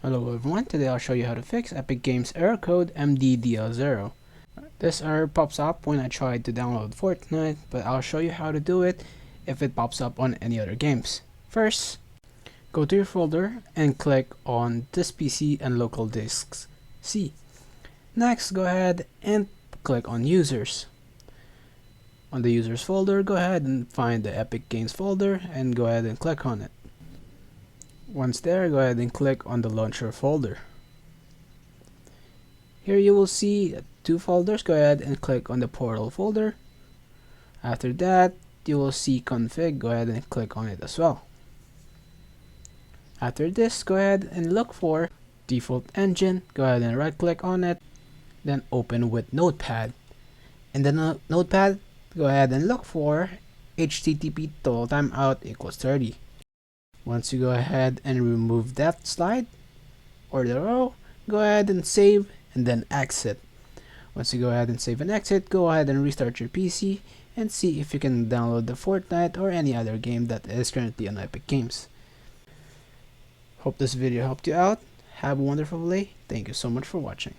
Hello everyone, today I'll show you how to fix Epic Games error code MD-DL-0. This error pops up when I try to download Fortnite, but I'll show you how to do it if it pops up on any other games. First, go to your folder and click on this PC and local disks C. Next, go ahead and click on users. On the users folder, go ahead and find the Epic Games folder and go ahead and click on it. Once there, go ahead and click on the launcher folder. Here you will see two folders. Go ahead and click on the portal folder. After that, you will see config. Go ahead and click on it as well. After this, go ahead and look for default engine. Go ahead and right click on it, then open with notepad. In the notepad, go ahead and look for http total timeout equals 30. Once you go ahead and remove that slide or the row, go ahead and save and then exit. Once you go ahead and save and exit, go ahead and restart your PC and see if you can download the Fortnite or any other game that is currently on Epic Games. Hope this video helped you out. Have a wonderful day. Thank you so much for watching.